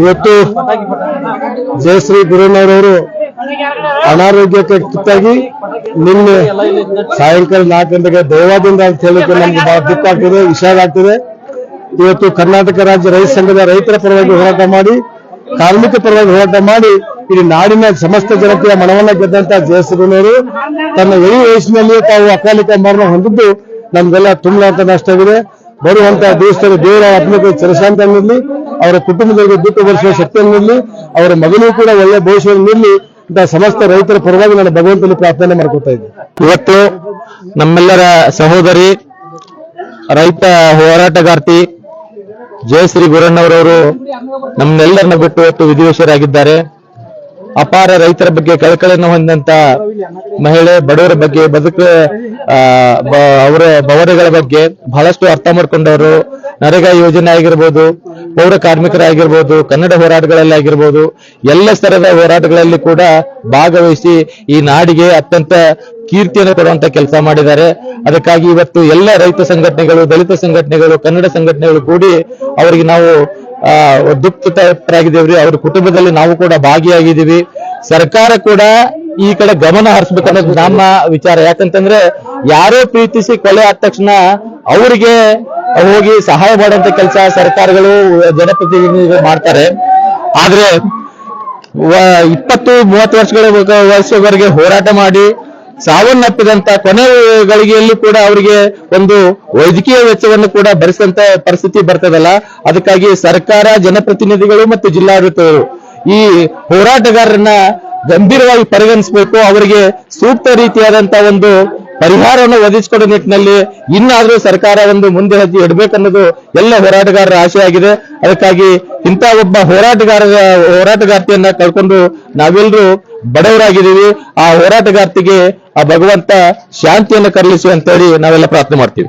ಇವತ್ತು ಜಯಶ್ರೀ ಗುರುನವರವರು ಅನಾರೋಗ್ಯಕ್ಕೆ ತುತ್ತಾಗಿ ನಿನ್ನೆ ಸಾಯಂಕಾಲ 4 ಗಂಟೆಗೆ ದೈವಾದಿಂದ ಅಂತ ಹೇಳಿದ್ರೆ ನಮ್ಗೆ ಬಹಳ ದುಃಖ ಆಗ್ತದೆ, ವಿಷಾದ ಆಗ್ತದೆ. ಇವತ್ತು ಕರ್ನಾಟಕ ರಾಜ್ಯ ರೈತ ಸಂಘದ ರೈತರ ಪರವಾಗಿ ಹೋರಾಟ ಮಾಡಿ, ಕಾರ್ಮಿಕ ಪರವಾಗಿ ಹೋರಾಟ ಮಾಡಿ ಇಡೀ ನಾಡಿನ ಸಮಸ್ತ ಜನತೆಯ ಮನವನ್ನ ಗೆದ್ದಂತ ಜಯಶ್ರೀನವರು ತನ್ನ ಎಳಿ ವಯಸ್ಸಿನಲ್ಲಿಯೇ ತಾವು ಅಕಾಲಿಕ ಮರಣ ಹೊಂದಿದ್ದು ನಮ್ಗೆಲ್ಲ ತುಂಬಲಾಂತ ನಷ್ಟವಿದೆ. ಬರುವಂತ ದೇಶದಲ್ಲಿ ದೇವರ ಆತ್ಮಕ್ಕೆ ಚಿರಶಾಂತಿ ನೀಡಲಿ, ಅವರ ಕುಟುಂಬದವರಿಗೆ ದುಃಖ ಭರಿಸುವ ಶಕ್ತಿಯನ್ನು ನೀಡಲಿ, ಅವರ ಮಗನಿಗೂ ಕೂಡ ಒಳ್ಳೆಯ ಭವಿಷ್ಯವನ್ನು ನೀಡಲಿ ಅಂತ ಸಮಸ್ತ ರೈತರ ಪರವಾಗಿ ನಾನು ಭಗವಂತನಲ್ಲಿ ಪ್ರಾರ್ಥನೆ ಮಾಡ್ಕೊತಾ ಇದ್ದೆ. ಇವತ್ತು ನಮ್ಮೆಲ್ಲರ ಸಹೋದರಿ ರೈತ ಹೋರಾಟಗಾರ್ತಿ ಜಯಶ್ರೀ ಗುರಣ್ಣವರವರು ನಮ್ಮೆಲ್ಲರನ್ನ ಬಿಟ್ಟು ಇವತ್ತು ವಿಧಿವಶರಾಗಿದ್ದಾರೆ. ಅಪಾರ ರೈತರ ಬಗ್ಗೆ ಕಳಕಳಿಯನ್ನು ಹೊಂದಂತ ಮಹಿಳೆ, ಬಡವರ ಬಗ್ಗೆ, ಅವರ ಬವರೆಗಳ ಬಗ್ಗೆ ಬಹಳಷ್ಟು ಅರ್ಥ ಮಾಡ್ಕೊಂಡವರು. ನರೇಗಾ ಯೋಜನೆ ಆಗಿರ್ಬೋದು, ಪೌರ ಕಾರ್ಮಿಕರಾಗಿರ್ಬೋದು, ಕನ್ನಡ ಹೋರಾಟಗಳಲ್ಲಿ ಆಗಿರ್ಬೋದು, ಎಲ್ಲ ಸ್ತರದ ಹೋರಾಟಗಳಲ್ಲಿ ಕೂಡ ಭಾಗವಹಿಸಿ ಈ ನಾಡಿಗೆ ಅತ್ಯಂತ ಕೀರ್ತಿಯನ್ನು ಕೊಡುವಂತ ಕೆಲಸ ಮಾಡಿದ್ದಾರೆ. ಅದಕ್ಕಾಗಿ ಇವತ್ತು ಎಲ್ಲ ರೈತ ಸಂಘಟನೆಗಳು, ದಲಿತ ಸಂಘಟನೆಗಳು, ಕನ್ನಡ ಸಂಘಟನೆಗಳು ಕೂಡಿ ಅವರಿಗೆ ನಾವು ದುಃಖಿತರಾಗಿದ್ದೇವ್ರಿ. ಅವ್ರ ಕುಟುಂಬದಲ್ಲಿ ನಾವು ಕೂಡ ಭಾಗಿಯಾಗಿದ್ದೀವಿ. ಸರ್ಕಾರ ಕೂಡ ಈ ಕಡೆ ಗಮನ ಹರಿಸ್ಬೇಕನ್ನೋದು ನಮ್ಮ ವಿಚಾರ. ಯಾಕಂತಂದ್ರೆ ಯಾರೋ ಪ್ರೀತಿಸಿ ಕೊಲೆ ಆದ ತಕ್ಷಣ ಅವರಿಗೆ ಹೋಗಿ ಸಹಾಯ ಮಾಡುವಂತ ಕೆಲಸ ಸರ್ಕಾರಗಳು, ಜನಪ್ರತಿನಿಧಿಗಳು ಮಾಡ್ತಾರೆ. ಆದ್ರೆ 20-30 ವರ್ಷಗಳವರೆಗೆ ಹೋರಾಟ ಮಾಡಿ ಸಾವನ್ನಪ್ಪಿದಂತ ಕೊನೆ ಗಳಿಗೆಯಲ್ಲಿ ಕೂಡ ಅವರಿಗೆ ಒಂದು ವೈದ್ಯಕೀಯ ವೆಚ್ಚವನ್ನು ಕೂಡ ಭರಿಸಂತ ಪರಿಸ್ಥಿತಿ ಬರ್ತದಲ್ಲ. ಅದಕ್ಕಾಗಿ ಸರ್ಕಾರ, ಜನಪ್ರತಿನಿಧಿಗಳು ಮತ್ತು ಜಿಲ್ಲಾಡಳಿತಗಳು ಈ ಹೋರಾಟಗಾರರನ್ನ ಗಂಭೀರವಾಗಿ ಪರಿಗಣಿಸಬೇಕು. ಅವರಿಗೆ ಸೂಕ್ತ ರೀತಿಯಾದಂತ ಒಂದು ಪರಿಹಾರವನ್ನು ಒದಗಿಸಿಕೊಡೋ ನಿಟ್ಟಿನಲ್ಲಿ ಇನ್ನಾದ್ರೂ ಸರ್ಕಾರ ಒಂದು ಮುಂದೆ ಹೆಜ್ಜೆ ಇಡಬೇಕನ್ನೋದು ಎಲ್ಲ ಹೋರಾಟಗಾರರ ಆಶೆ ಆಗಿದೆ. ಅದಕ್ಕಾಗಿ ಇಂಥ ಒಬ್ಬ ಹೋರಾಟಗಾರ್ತಿಯನ್ನ ಕಳ್ಕೊಂಡು ನಾವೆಲ್ಲರೂ ಬಡವರಾಗಿದ್ದೀವಿ. ಆ ಹೋರಾಟಗಾರ್ತಿಗೆ ಆ ಭಗವಂತ ಶಾಂತಿಯನ್ನು ಕರುಣಿಸಿ ಅಂತೇಳಿ ನಾವೆಲ್ಲ ಪ್ರಾರ್ಥನೆ ಮಾಡ್ತೀವಿ.